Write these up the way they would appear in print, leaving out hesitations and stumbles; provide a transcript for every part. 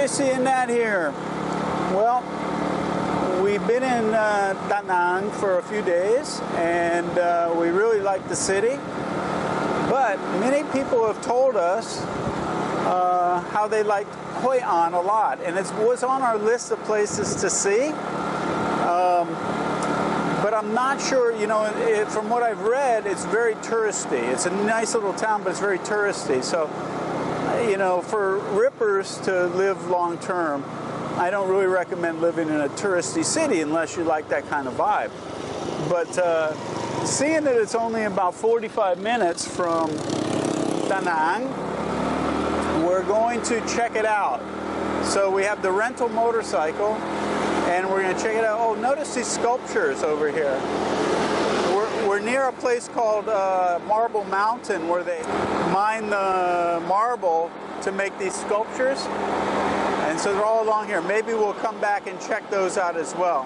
seeing that here? Well, we've been in Da Nang for a few days, and we really like the city. But many people have told us how they liked Hoi An a lot, and it was on our list of places to see. But I'm not sure, you know, from what I've read, it's very touristy. It's a nice little town, but it's very touristy. So, you know, for rippers to live long term, I don't really recommend living in a touristy city unless you like that kind of vibe. But seeing that it's only about 45 minutes from Da Nang, we're going to check it out. So we have the rental motorcycle, and we're going to check it out. Oh, notice these sculptures over here. We're near a place called Marble Mountain, where they mine the marble to make these sculptures. And so they're all along here. Maybe we'll come back and check those out as well.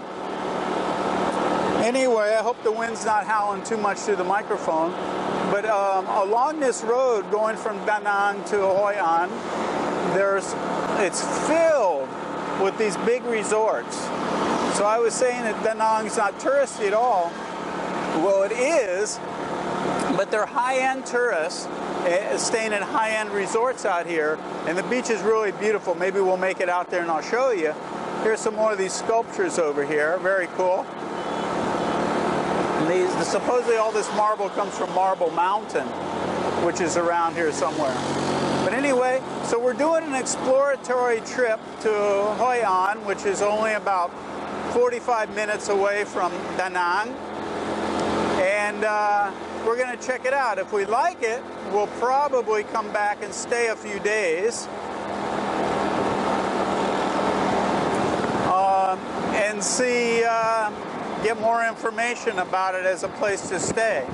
Anyway, I hope the wind's not howling too much through the microphone. But along this road going from Da Nang to Hoi An, it's filled with these big resorts. So I was saying that Da Nang's not touristy at all. Well, it is, but they're high-end tourists staying at high-end resorts out here, and the beach is really beautiful. Maybe we'll make it out there and I'll show you. Here's some more of these sculptures over here. Very cool. And supposedly all this marble comes from Marble Mountain, which is around here somewhere. But anyway, so we're doing an exploratory trip to Hoi An, which is only about 45 minutes away from Da Nang. And we're going to check it out. If we like it, we'll probably come back and stay a few days. And see, get more information about it as a place to stay.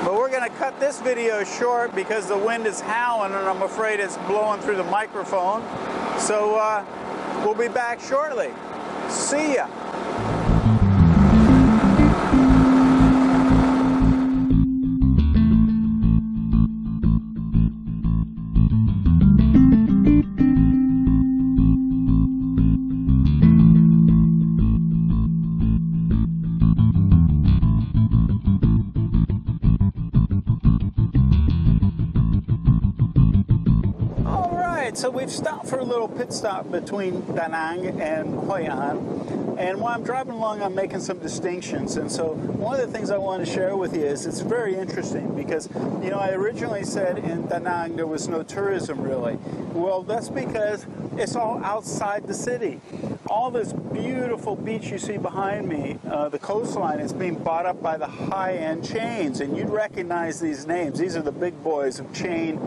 But we're going to cut this video short because the wind is howling and I'm afraid it's blowing through the microphone. So we'll be back shortly. See ya. So we've stopped for a little pit stop between Da Nang and Hoi An, and while I'm driving along, I'm making some distinctions. And so one of the things I want to share with you is it's very interesting because, you know, I originally said in Da Nang there was no tourism really. Well, that's because it's all outside the city. All this beautiful beach you see behind me, the coastline, is being bought up by the high-end chains, and you'd recognize these names. These are the big boys of chain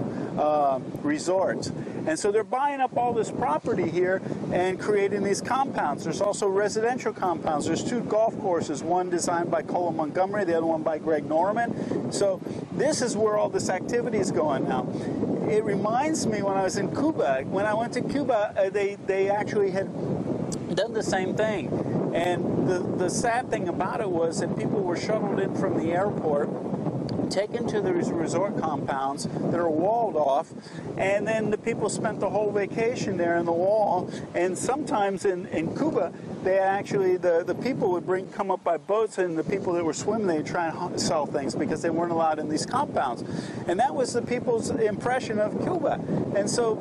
resorts. And so they're buying up all this property here and creating these compounds. There's also residential compounds. There's two golf courses, one designed by Colin Montgomery, the other one by Greg Norman. So this is where all this activity is going now. It reminds me when I was in Cuba. When I went to Cuba, they actually had done the same thing. And the sad thing about it was that people were shuttled in from the airport, taken to these resort compounds that are walled off, and then the people spent the whole vacation there in the wall. And sometimes in Cuba, they actually, the people would come up by boats, and the people that were swimming, they'd try and sell things because they weren't allowed in these compounds. And that was the people's impression of Cuba. And so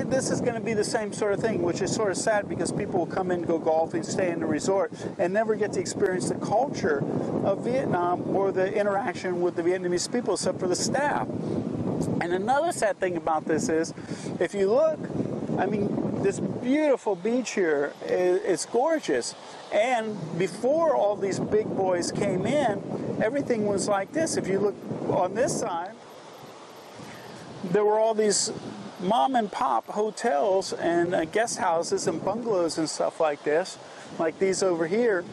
this is going to be the same sort of thing, which is sort of sad because people will come in, go golfing, stay in the resort, and never get to experience the culture of Vietnam or the interaction with the Vietnamese people except for the staff. And another sad thing about this is, if you look, I mean, this beautiful beach here, it's gorgeous. And before all these big boys came in, everything was like this. If you look on this side, there were all these mom and pop hotels and guest houses and bungalows and stuff like this, like these over here,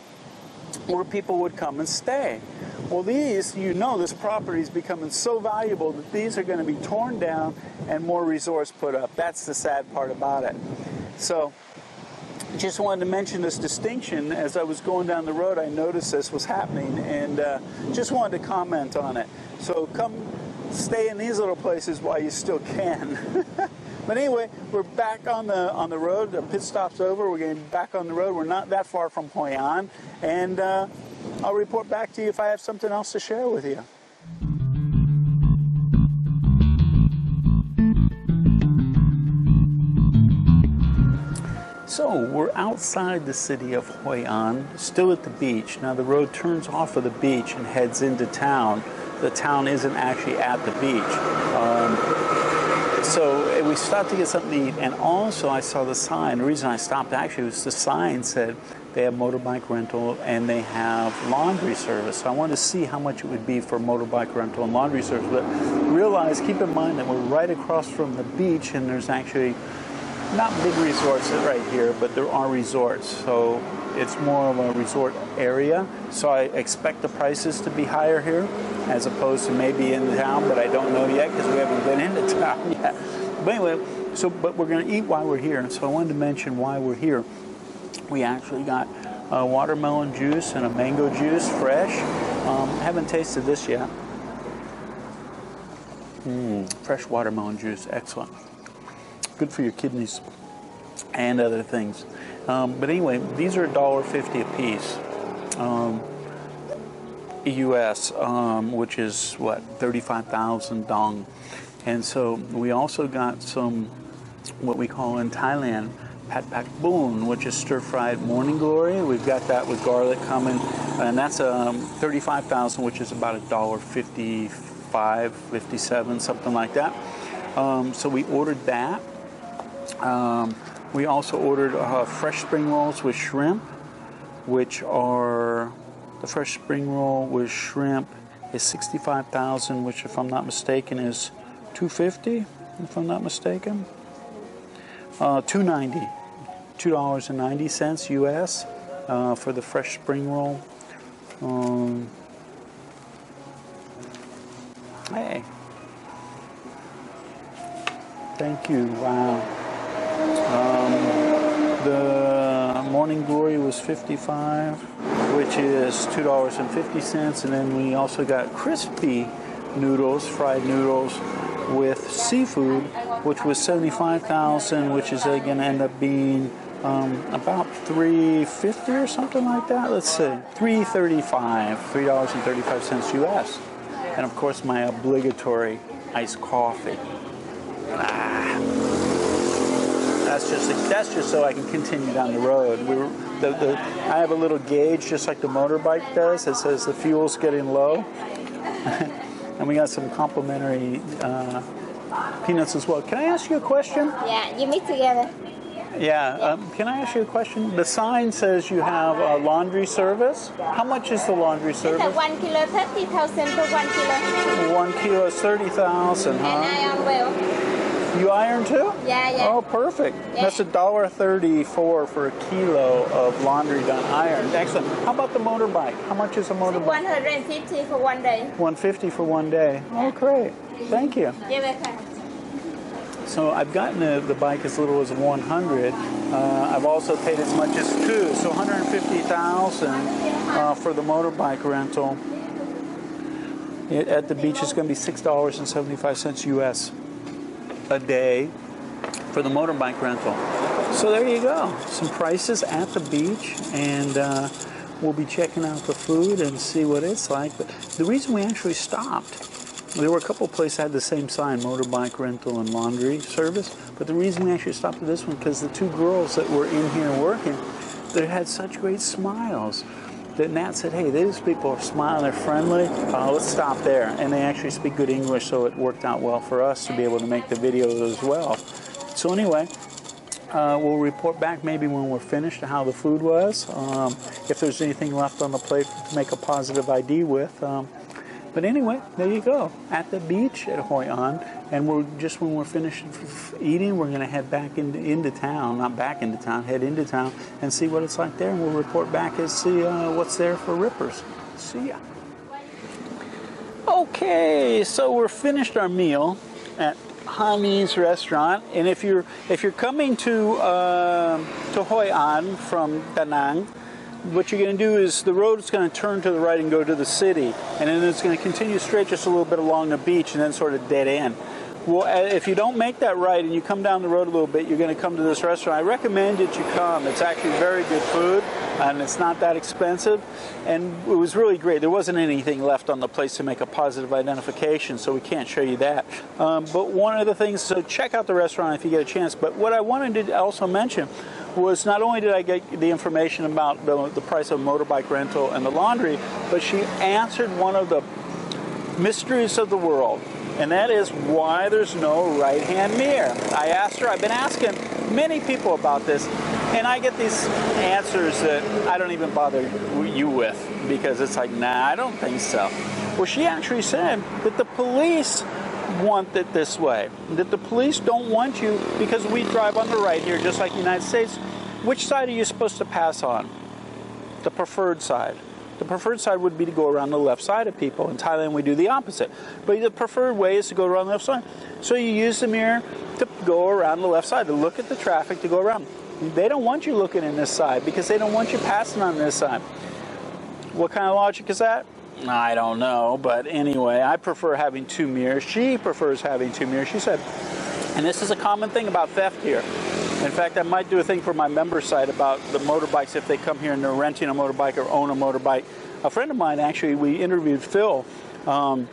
where people would come and stay. Well, these, you know, this property is becoming so valuable that these are going to be torn down and more resorts put up. That's the sad part about it. So just wanted to mention this distinction. As I was going down the road, I noticed this was happening, and just wanted to comment on it. So come stay in these little places while you still can. But anyway, we're back on the road. The pit stop's over. We're getting back on the road. We're not that far from Hoi An, and I'll report back to you if I have something else to share with you. So we're outside the city of Hoi An, still at the beach. Now the road turns off of the beach and heads into town. The town isn't actually at the beach. So we stopped to get something to eat, and also I saw the sign. The reason I stopped actually was the sign said they have motorbike rental and they have laundry service. So I wanted to see how much it would be for motorbike rental and laundry service. But realize, keep in mind that we're right across from the beach, and there's actually not big resorts right here, but there are resorts. So it's more of a resort area. So I expect the prices to be higher here as opposed to maybe in town, but I don't know yet because we haven't been into town yet. But anyway, but we're going to eat while we're here. So I wanted to mention why we're here. We actually got watermelon juice and a mango juice fresh. Haven't tasted this yet. Fresh watermelon juice, excellent. Good for your kidneys and other things. But anyway, these are $1.50 a piece, US, which is what, 35,000 dong. And so we also got some, what we call in Thailand, pat pak boon, which is stir-fried morning glory. We've got that with garlic coming, and that's 35,000, which is about $1.55, 57, something like that. So we ordered that. We also ordered fresh spring rolls with shrimp, which are, the fresh spring roll with shrimp is 65,000, which if I'm not mistaken is $2.50, if I'm not mistaken. $2.90 US for the fresh spring roll. Hey. Thank you, wow. The Morning Glory was 55, which is $2.50, and then we also got crispy noodles, fried noodles with seafood, which was 75,000, which is going to end up being about $3.50 or something like that. Let's see, $3.35 US, and of course my obligatory iced coffee. That's just so I can continue down the road. I have a little gauge, just like the motorbike does. It says the fuel's getting low, and we got some complimentary peanuts as well. Can I ask you a question? Yeah, you meet together. Yeah. Can I ask you a question? The sign says you have a laundry service. How much is the laundry service? It's 1 kilo, 30,000 for 1 kilo. 1 kilo is 30,000, huh? And I am well. You iron too? Yeah. Oh, perfect. Yeah. That's $1.34 for a kilo of laundry done ironed. Excellent. How about the motorbike? How much is a motorbike? 150 for 1 day. 150 for 1 day. Oh, great. Thank you. You're welcome. So I've gotten the bike as little as 100. I've also paid as much as 2, so 150,000 for the motorbike rental. At the beach, it's going to be $6.75 US a day for the motorbike rental. So there you go. Some prices at the beach, and we'll be checking out the food and see what it's like. But the reason we actually stopped, there were a couple of places that had the same sign, motorbike rental and laundry service, but the reason we actually stopped at this one, because the two girls that were in here working, they had such great smiles that Nat said, hey, these people are smiling, they're friendly, let's stop there. And they actually speak good English, so it worked out well for us to be able to make the videos as well. So anyway, we'll report back maybe when we're finished how the food was, if there's anything left on the plate to make a positive ID with. But anyway, there you go, at the beach at Hoi An, and when we're finished eating, we're going to head back into town, not back into town, head into town and see what it's like there, and we'll report back and see what's there for rippers. See ya. Okay, so we're finished our meal at Hani's restaurant, and if you're coming to Hoi An from Da Nang, what you're going to do is the road is going to turn to the right and go to the city, and then it's going to continue straight just a little bit along the beach and then sort of dead end. Well, if you don't make that right and you come down the road a little bit, you're going to come to this restaurant. I recommend that you come. It's actually very good food, and it's not that expensive. And it was really great. There wasn't anything left on the place to make a positive identification, so we can't show you that. But one of the things, so check out the restaurant if you get a chance. But what I wanted to also mention was not only did I get the information about the price of motorbike rental and the laundry, but she answered one of the mysteries of the world. And that is why there's no right-hand mirror. I asked her, I've been asking many people about this, and I get these answers that I don't even bother you with, because it's like, nah, I don't think so. Well, she actually said that the police want it this way, that the police don't want you, because we drive on the right here, just like the United States. Which side are you supposed to pass on? The preferred side. The preferred side would be to go around the left side of people. In Thailand, we do the opposite. But the preferred way is to go around the left side. So you use the mirror to go around the left side, to look at the traffic, to go around. They don't want you looking in this side because they don't want you passing on this side. What kind of logic is that? I don't know. But anyway, I prefer having two mirrors. She prefers having two mirrors. She said, and this is a common thing about theft here. In fact, I might do a thing for my member site about the motorbikes if they come here and they're renting a motorbike or own a motorbike. A friend of mine, actually, we interviewed Phil and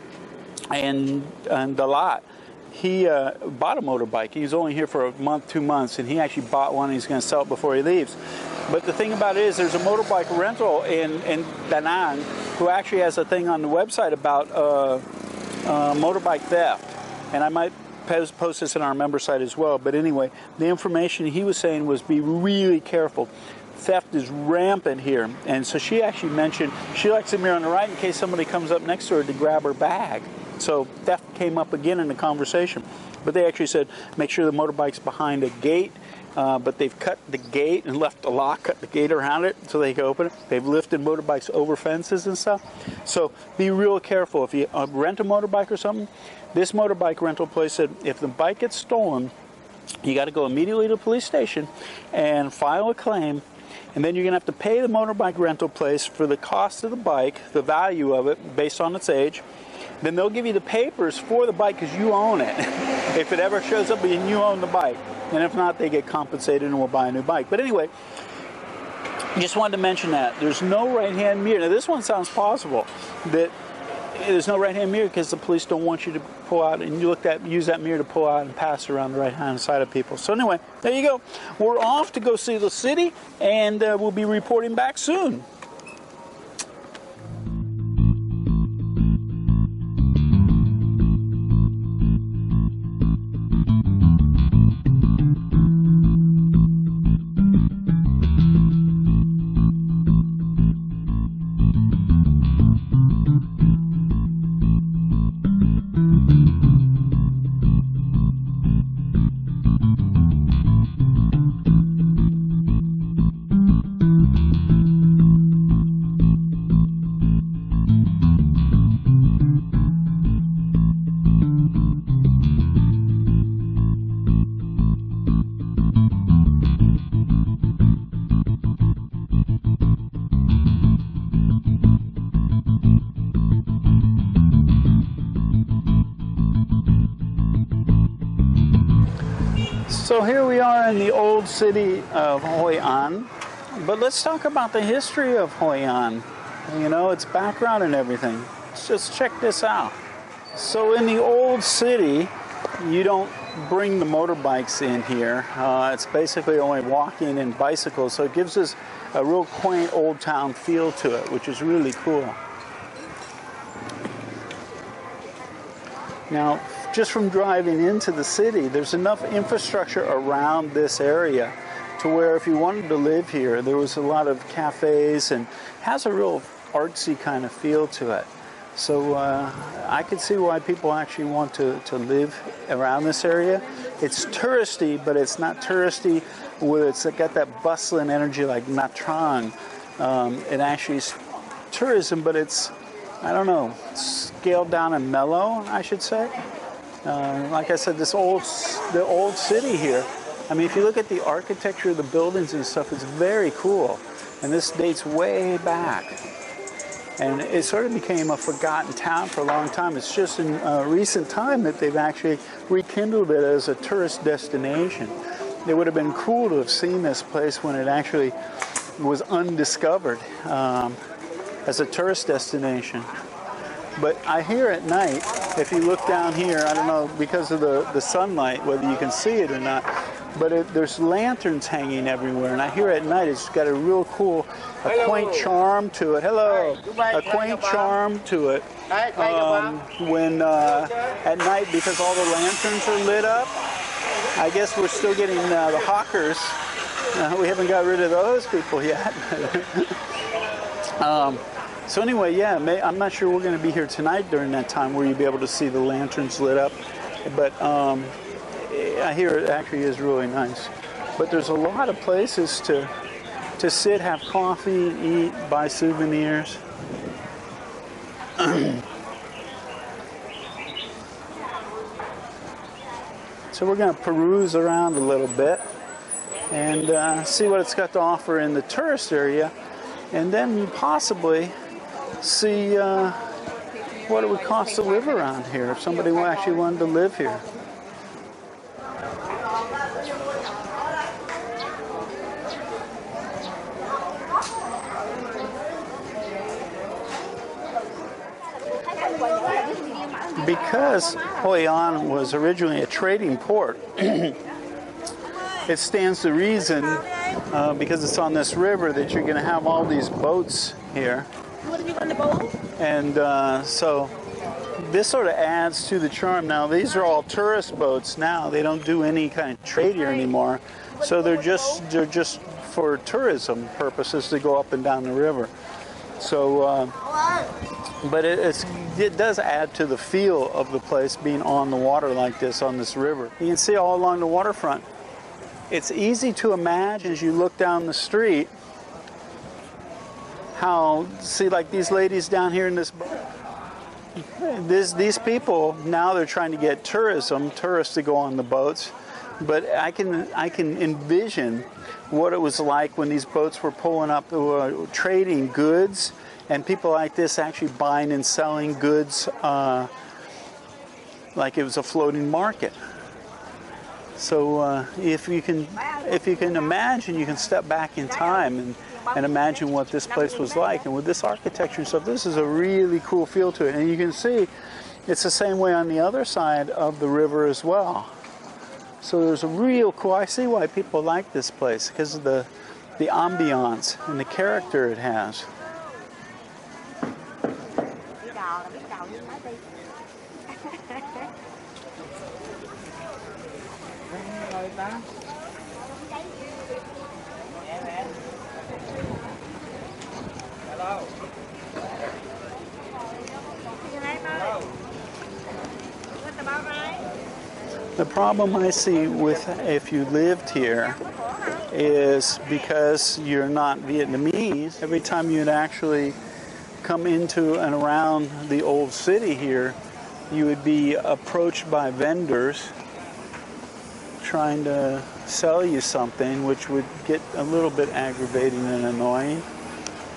the lot. He bought a motorbike. He was only here for a month, 2 months, and he actually bought one and he's going to sell it before he leaves. But the thing about it is there's a motorbike rental in Da Nang who actually has a thing on the website about motorbike theft. And I might post this in our member site as well. But anyway, the information he was saying was be really careful. Theft is rampant here. And so she actually mentioned she likes the mirror on the right in case somebody comes up next to her to grab her bag. So theft came up again in the conversation. But they actually said make sure the motorbike's behind a gate. But they've cut the gate and left a lock, cut the gate around it so they can open it. They've lifted motorbikes over fences and stuff. So be real careful. If you rent a motorbike or something, this motorbike rental place said if the bike gets stolen, you got to go immediately to the police station and file a claim. And then you're going to have to pay the motorbike rental place for the cost of the bike, the value of it based on its age. Then they'll give you the papers for the bike because you own it. If it ever shows up and you own the bike. And if not, they get compensated and will buy a new bike. But anyway, just wanted to mention that. There's no right-hand mirror. Now, this one sounds possible that there's no right-hand mirror because the police don't want you to pull out and use that mirror to pull out and pass around the right-hand side of people. So anyway, there you go. We're off to go see the city, and we'll be reporting back soon. So here we are in the old city of Hoi An, but let's talk about the history of Hoi An, you know, its background and everything. Let's just check this out. So in the old city, you don't bring the motorbikes in here. It's basically only walking and bicycles, so it gives us a real quaint old town feel to it, which is really cool. Now, just from driving into the city, there's enough infrastructure around this area to where if you wanted to live here, there was a lot of cafes and has a real artsy kind of feel to it. So I could see why people actually want to live around this area. It's touristy, but it's not touristy where it's got that bustling energy like Nha Trang. It actually is tourism, but it's, I don't know, scaled down and mellow, I should say. Like I said, the old city here, I mean, if you look at the architecture of the buildings and stuff, it's very cool. And this dates way back. And it sort of became a forgotten town for a long time. It's just in recent time that they've actually rekindled it as a tourist destination. It would have been cool to have seen this place when it actually was undiscovered as a tourist destination. But I hear at night, if you look down here, I don't know, because of the sunlight, whether you can see it or not, but there's lanterns hanging everywhere. And I hear at night it's got a real cool, a quaint charm to it. Hello. A quaint charm to it. When at night, because all the lanterns are lit up, I guess we're still getting the hawkers. We haven't got rid of those people yet. So anyway, yeah, I'm not sure we're going to be here tonight during that time where you'll be able to see the lanterns lit up. But I hear it actually is really nice. But there's a lot of places to sit, have coffee, eat, buy souvenirs. So we're going to peruse around a little bit and see what it's got to offer in the tourist area, and then possibly see what it would cost to live around here if somebody actually wanted to live here. Because Hoi An was originally a trading port, it stands to reason, because it's on this river, that you're going to have all these boats here. And so this sort of adds to the charm. Now, these are all tourist boats now. They don't do any kind of trade here anymore. So they're just for tourism purposes to go up and down the river. So, but it does add to the feel of the place being on the water like this, on this river. You can see all along the waterfront. It's easy to imagine as you look down the street how, see, like these ladies down here in this boat. These people, now they're trying to get tourists to go on the boats. But I can envision what it was like when these boats were pulling up, trading goods, and people like this actually buying and selling goods like it was a floating market. So if you can imagine, you can step back in time and imagine what this place was like. And with this architecture and stuff, this is a really cool feel to it. And you can see it's the same way on the other side of the river as well. So there's a real cool, I see why people like this place, because of the ambiance and the character it has. The problem I see with if you lived here is because you're not Vietnamese, every time you'd actually come into and around the old city here, you would be approached by vendors trying to sell you something, which would get a little bit aggravating and annoying.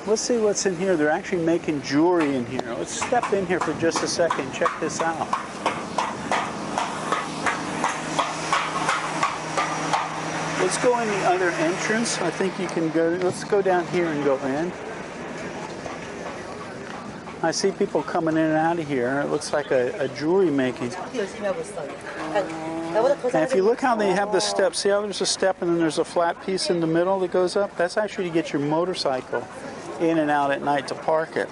Let's see what's in here. They're actually making jewelry in here. Let's step in here for just a second. Check this out. Let's go in the other entrance. I think you can go. Let's go down here and go in. I see people coming in and out of here. It looks like a jewelry making. And if you look how they have the steps, see how there's a step and then there's a flat piece in the middle that goes up? That's actually to get your motorcycle in and out at night to park it.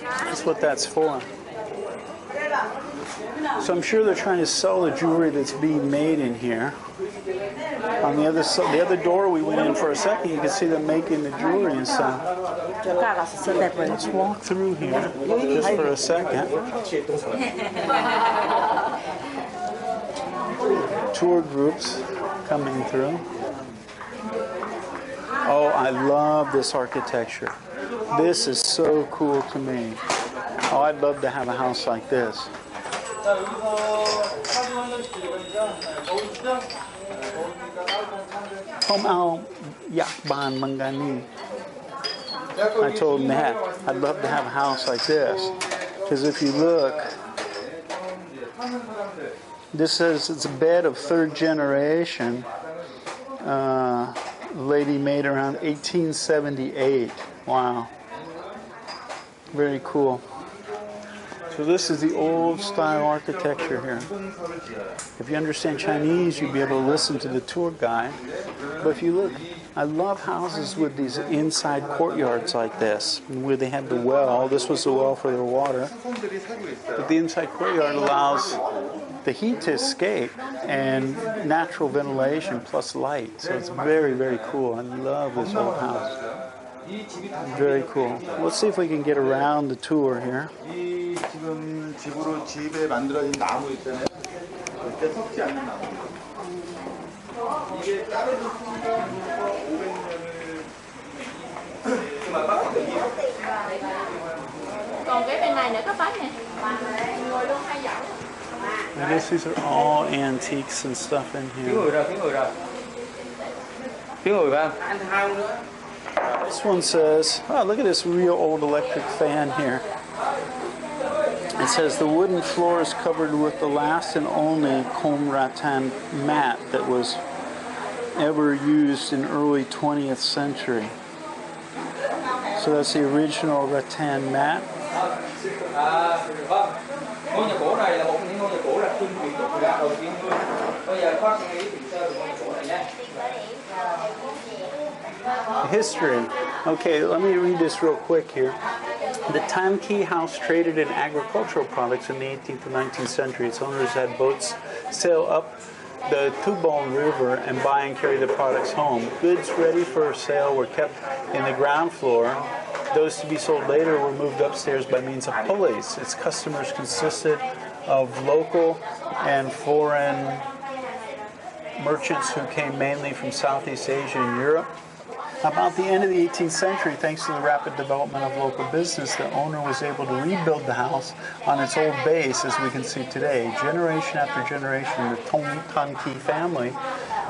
That's what that's for. So I'm sure they're trying to sell the jewelry that's being made in here. On the other door we went in for a second, you can see them making the jewelry and stuff. Let's walk through here just for a second. Tour groups coming through. Oh, I love this architecture. This is so cool to me. Oh, I'd love to have a house like this. I told him that. I I'd love to have a house like this. Because if you look, this says it's a bed of third generation. Lady made around 1878. Wow. Very cool. So this is the old style architecture here. If you understand Chinese, you'll be able to listen to the tour guide. But if you look, I love houses with these inside courtyards like this, where they have the well. This was the well for their water. But the inside courtyard allows the heat to escape and natural ventilation plus light. So it's very, very cool. I love this old house. Very cool. Let's see if we can get around the tour here. 지금 집으로 집에 만들어진 나무 있잖아요. 절대 썩지 않는 나무. 이게 따로 500년을 그만 빡빡이. Còn cái bên này nữa có bánh nè. Ngồi luôn hay dạo. I guess these are all antiques and stuff in here. This one says, oh, look at this real old electric fan here. It says the wooden floor is covered with the last and only comb rattan mat that was ever used in early 20th century. So that's the original rattan mat. History. Okay, let me read this real quick here. The Tan Kee House traded in agricultural products in the 18th and 19th century. Its owners had boats sail up the Tubon River and buy and carry the products home. Goods ready for sale were kept in the ground floor. Those to be sold later were moved upstairs by means of pulleys. Its customers consisted of local and foreign merchants who came mainly from Southeast Asia and Europe. About the end of the 18th century, thanks to the rapid development of local business, the owner was able to rebuild the house on its old base, as we can see today. Generation after generation, the Tan Kee family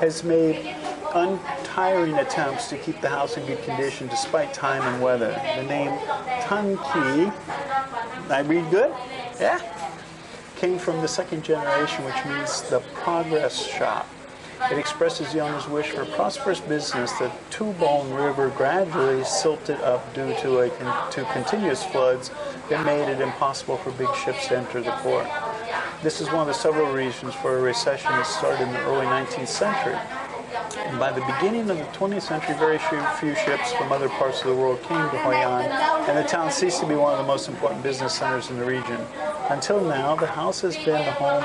has made untiring attempts to keep the house in good condition despite time and weather. The name Tan Kee, I read good? Yeah? Came from the second generation, which means the progress shop. It expresses the owner's wish for prosperous business. The Tubon River gradually silted up due to continuous floods that made it impossible for big ships to enter the port. This is one of the several reasons for a recession that started in the early 19th century. And by the beginning of the 20th century, very few ships from other parts of the world came to Hoi An, and the town ceased to be one of the most important business centers in the region. Until now, the house has been the home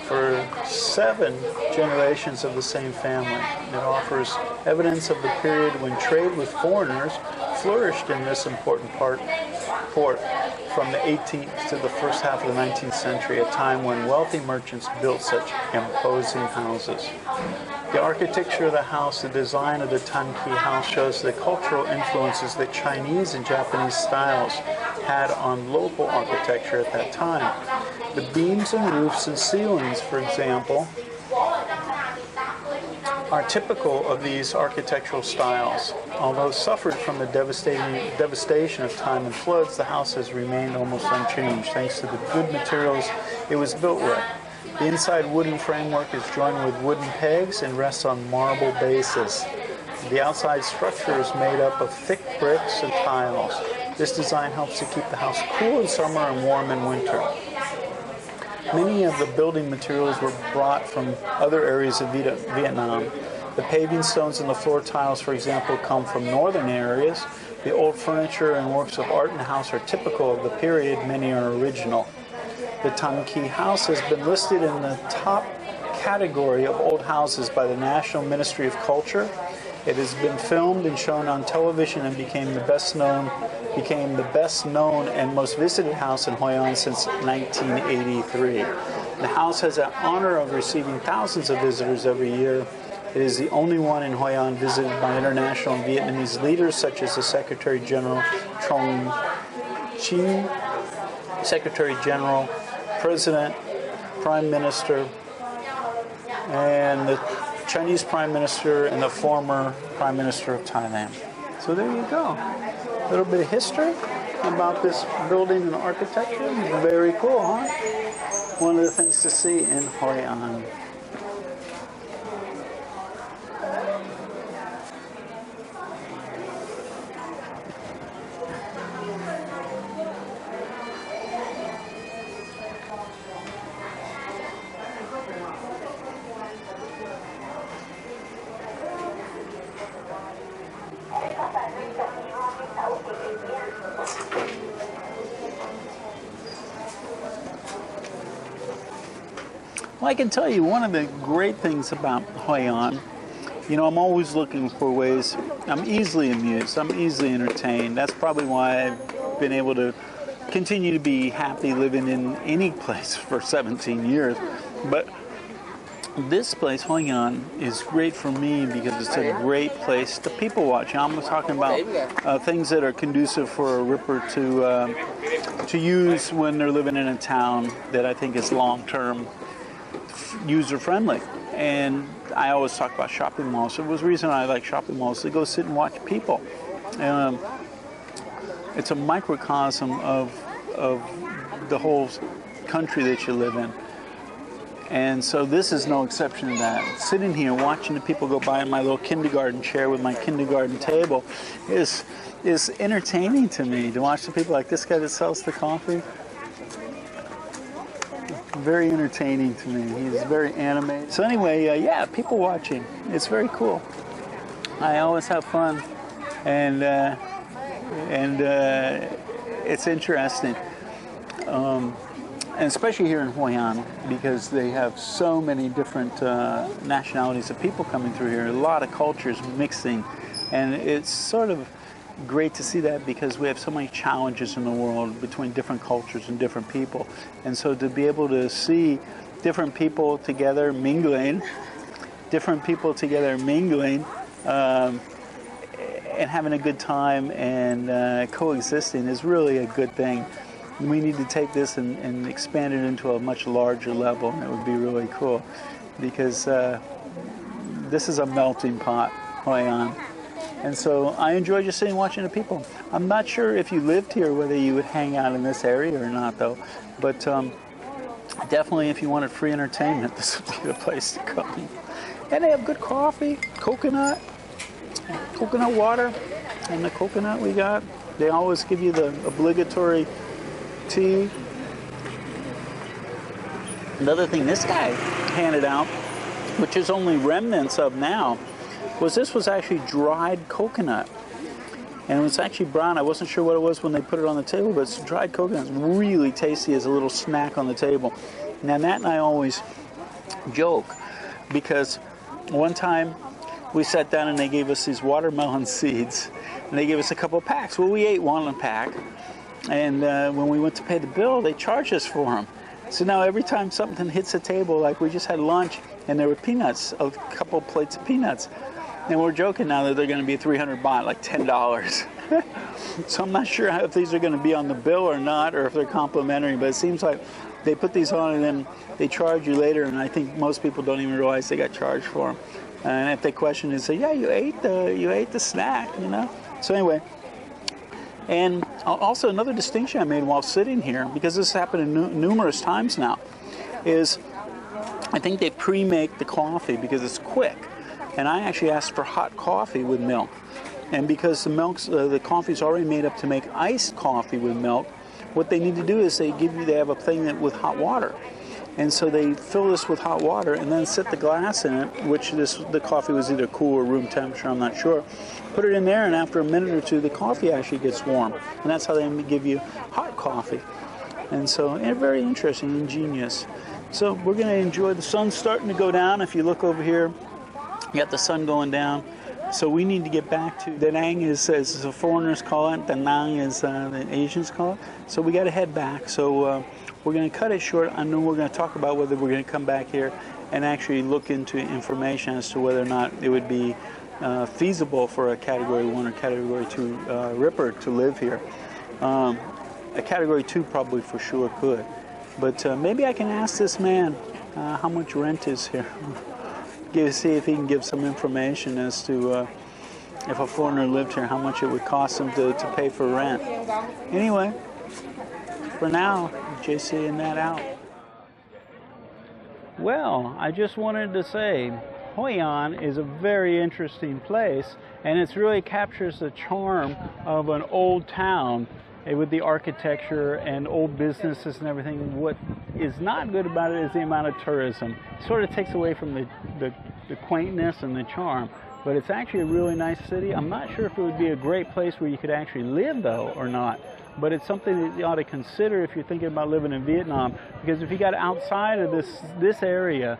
for 7 generations of the same family. It offers evidence of the period when trade with foreigners flourished in this important port from the 18th to the first half of the 19th century, a time when wealthy merchants built such imposing houses. The architecture of the house, the design of the Tan Kee house shows the cultural influences that Chinese and Japanese styles had on local architecture at that time. The beams and roofs and ceilings, for example, are typical of these architectural styles. Although suffered from the devastation of time and floods, the house has remained almost unchanged thanks to the good materials it was built with. The inside wooden framework is joined with wooden pegs and rests on marble bases. The outside structure is made up of thick bricks and tiles. This design helps to keep the house cool in summer and warm in winter. Many of the building materials were brought from other areas of Vietnam. The paving stones and the floor tiles, for example, come from northern areas. The old furniture and works of art in the house are typical of the period. Many are original. The Tan Kee house has been listed in the top category of old houses by the National Ministry of Culture. It has been filmed and shown on television and became the best known and most visited house in Hoi An since 1983. The house has the honor of receiving thousands of visitors every year. It is the only one in Hoi An visited by international and Vietnamese leaders such as the Secretary General Trong Chin, Secretary General, President, Prime Minister, and the Chinese Prime Minister and the former Prime Minister of Thailand. So there you go. A little bit of history. about this building and architecture. Very cool, huh? One of the things to see in Hoi An. Well, I can tell you one of the great things about Hoi An, I'm always looking for ways. I'm easily amused. I'm easily entertained. That's probably why I've been able to continue to be happy living in any place for 17 years. But this place, Hoi An, is great for me because it's a great place to people watch. I'm talking about things that are conducive for a ripper to use when they're living in a town that I think is long-term user-friendly. And I always talk about shopping malls. So it was the reason I like shopping malls, to go sit and watch people. It's a microcosm of the whole country that you live in. And so this is no exception to that. Sitting here watching the people go by in my little kindergarten chair with my kindergarten table is entertaining to me, to watch the people like this guy that sells the coffee. Very entertaining to me. He's very animated. So anyway, yeah, people watching. It's very cool. I always have fun, and it's interesting. And especially here in Hoi An, because they have so many different nationalities of people coming through here, a lot of cultures mixing, and it's sort of great to see that because we have so many challenges in the world between different cultures and different people. And so to be able to see different people together mingling, and having a good time and coexisting is really a good thing. We need to take this and expand it into a much larger level, and it would be really cool because this is a melting pot, Hoi An. And so I enjoy just sitting watching the people. I'm not sure if you lived here whether you would hang out in this area or not, though. But definitely if you wanted free entertainment, this would be the place to come. And they have good coffee, coconut water, and the coconut we got. They always give you the obligatory tea. Another thing this guy handed out, which is only remnants of now, this was actually dried coconut. And it was actually brown. I wasn't sure what it was when they put it on the table, but it's dried coconut. It's really tasty as a little snack on the table. Now, Nat and I always joke because one time we sat down and they gave us these watermelon seeds, and they gave us a couple packs. Well, we ate one pack, and when we went to pay the bill, they charged us for them. So now every time something hits the table, like we just had lunch, and there were peanuts, a couple plates of peanuts. And we're joking now that they're going to be 300 baht, like $10. So I'm not sure if these are going to be on the bill or not, or if they're complimentary, but it seems like they put these on and then they charge you later, and I think most people don't even realize they got charged for them. And if they question it, say, yeah, you ate the snack, So anyway, and also another distinction I made while sitting here, because this has happened numerous times now, is I think they pre-make the coffee because it's quick. And I actually asked for hot coffee with milk. And because the coffee's already made up to make iced coffee with milk, what they need to do is they have a thing with hot water. And so they fill this with hot water and then set the glass in it, which the coffee was either cool or room temperature, I'm not sure. Put it in there, and after a minute or two, the coffee actually gets warm. And that's how they give you hot coffee. And so, very interesting, ingenious. So we're going to enjoy the sun starting to go down. If you look over here, you got the sun going down. So we need to get back to Da Nang as the foreigners call it. Da Nang as the Asians call it. So we got to head back. So we're going to cut it short. I know we're going to talk about whether we're going to come back here and actually look into information as to whether or not it would be feasible for a Category 1 or Category 2 ripper to live here. A Category 2 probably for sure could. But maybe I can ask this man how much rent is here. See if he can give some information as to if a foreigner lived here, how much it would cost them to pay for rent. Anyway, for now, JC-ing that out. Well, I just wanted to say, Hoi An is a very interesting place, and it really captures the charm of an old town with the architecture and old businesses and everything. What is not good about it is the amount of tourism. It sort of takes away from the quaintness and the charm, but it's actually a really nice city. I'm not sure if it would be a great place where you could actually live, though, or not. But it's something that you ought to consider if you're thinking about living in Vietnam, because if you got outside of this area,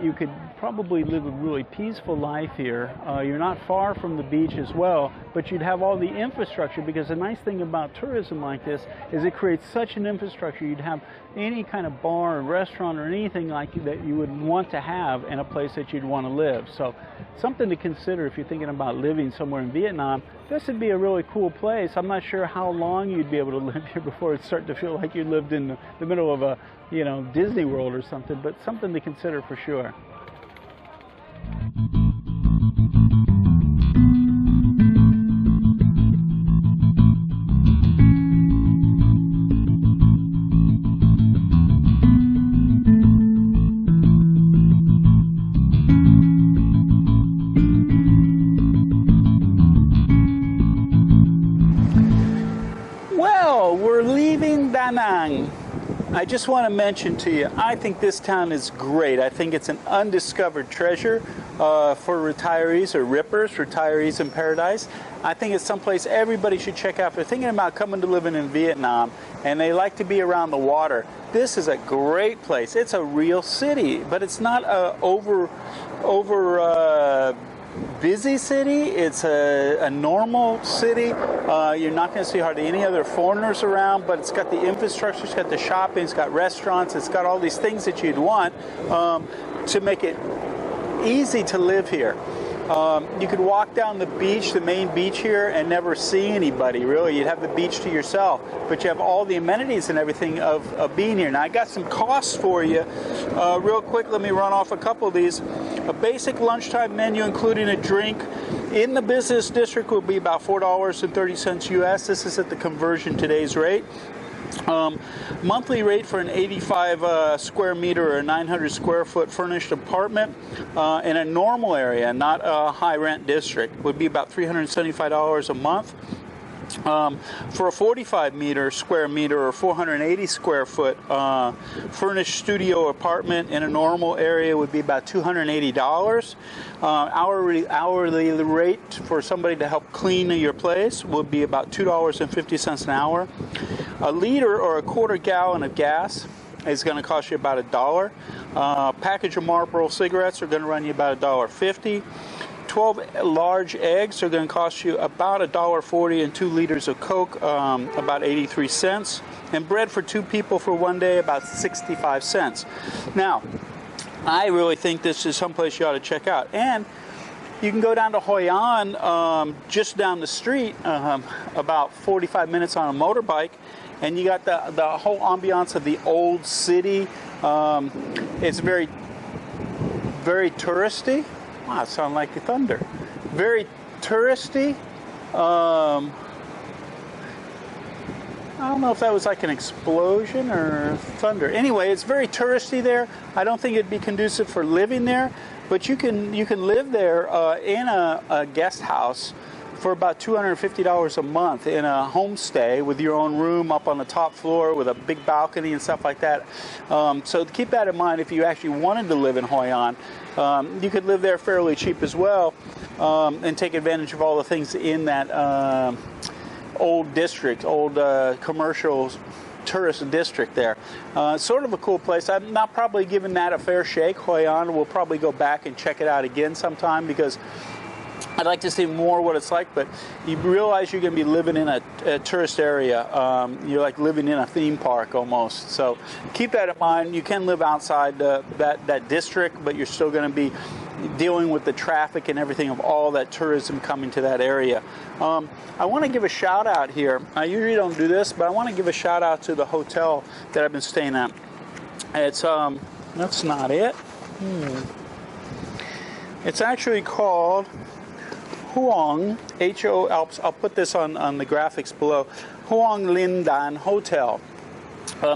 you could probably live a really peaceful life here. You're not far from the beach as well, but you'd have all the infrastructure, because the nice thing about tourism like this is it creates such an infrastructure. You'd have any kind of bar or restaurant or anything like that you would want to have in a place that you'd want to live. So something to consider if you're thinking about living somewhere in Vietnam. This would be a really cool place. I'm not sure how long you'd be able to live here before it started to feel like you lived in the middle of a, Disney World or something, but something to consider for sure. Well, we're leaving Da Nang. I just want to mention to you, I think this town is great. I think it's an undiscovered treasure for retirees or rippers, retirees in paradise. I think it's someplace everybody should check out if they're thinking about coming to living in Vietnam and they like to be around the water. This is a great place. It's a real city, but it's not a over busy city. It's a normal city. You're not going to see hardly any other foreigners around, but it's got the infrastructure, it's got the shopping, it's got restaurants, it's got all these things that you'd want to make it easy to live here. You could walk down the beach, the main beach here, and never see anybody, really. You'd have the beach to yourself, but you have all the amenities and everything of being here. Now, I got some costs for you. Real quick, let me run off a couple of these. A basic lunchtime menu, including a drink, in the business district will be about $4.30 US. This is at the conversion today's rate. Monthly rate for an 85 square meter or 900 square foot furnished apartment in a normal area, not a high rent district, would be about $375 a month. For a 45 square meter or 480 square foot furnished studio apartment in a normal area would be about $280. Hourly rate for somebody to help clean your place would be about $2.50 an hour. A liter or a quarter gallon of gas is going to cost you about $1. Package of Marlboro cigarettes are going to run you about $1.50. 12 large eggs are going to cost you about $1.40, and 2 liters of Coke, about 83 cents. And bread for 2 people for one day, about 65 cents. Now, I really think this is someplace you ought to check out. And you can go down to Hoi An, just down the street, about 45 minutes on a motorbike, and you got the whole ambiance of the old city. It's very, very touristy. Wow, it sounds like the thunder. Very touristy. I don't know if that was like an explosion or thunder. Anyway, it's very touristy there. I don't think it'd be conducive for living there, but you can live there in a guest house for about $250 a month in a homestay with your own room up on the top floor with a big balcony and stuff like that. So keep that in mind if you actually wanted to live in Hoi An. You could live there fairly cheap as well and take advantage of all the things in that old district, old commercial tourist district there. Sort of a cool place. I'm not probably giving that a fair shake. Hoi An, we'll probably go back and check it out again sometime because I'd like to see more what it's like, but you realize you're going to be living in a tourist area. You're like living in a theme park almost. So keep that in mind. You can live outside that district, but you're still going to be dealing with the traffic and everything of all that tourism coming to that area. I want to give a shout out here. I usually don't do this, but I want to give a shout out to the hotel that I've been staying at. It's that's not it. It's actually called Huang, H-O, I'll put this on the graphics below, Huang Lindan Hotel.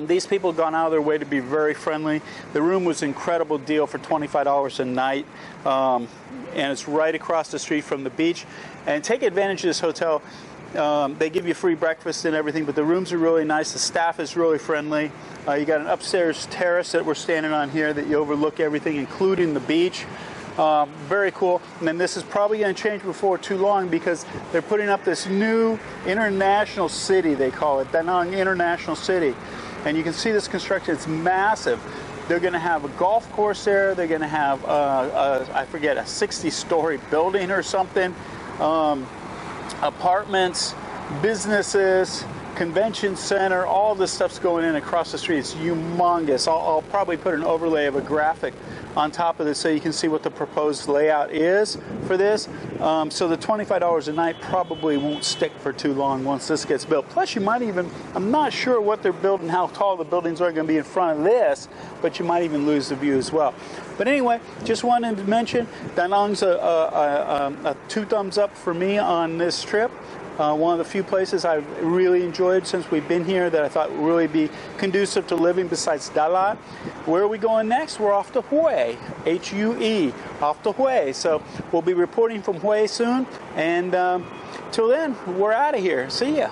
These people have gone out of their way to be very friendly. The room was an incredible deal for $25 a night, and it's right across the street from the beach. And take advantage of this hotel. They give you free breakfast and everything, but the rooms are really nice. The staff is really friendly. You got an upstairs terrace that we're standing on here that you overlook everything, including the beach. Very cool. And then this is probably going to change before too long because they're putting up this new international city, they call it, Da Nang International City. And you can see this construction, it's massive. They're going to have a golf course there. They're going to have, I forget, a 60-story building or something. Apartments, businesses, convention center, all this stuff's going in across the street. It's humongous. I'll probably put an overlay of a graphic on top of this so you can see what the proposed layout is for this. So the $25 a night probably won't stick for too long once this gets built. Plus you might even, I'm not sure what they're building, how tall the buildings are going to be in front of this, but you might even lose the view as well. But anyway, just wanted to mention, Da Nang's a 2 thumbs up for me on this trip. One of the few places I've really enjoyed since we've been here that I thought would really be conducive to living besides Dalat. Where are we going next? We're off to Hue, H-U-E, off to Hue. So we'll be reporting from Hue soon. And till then, we're out of here. See ya.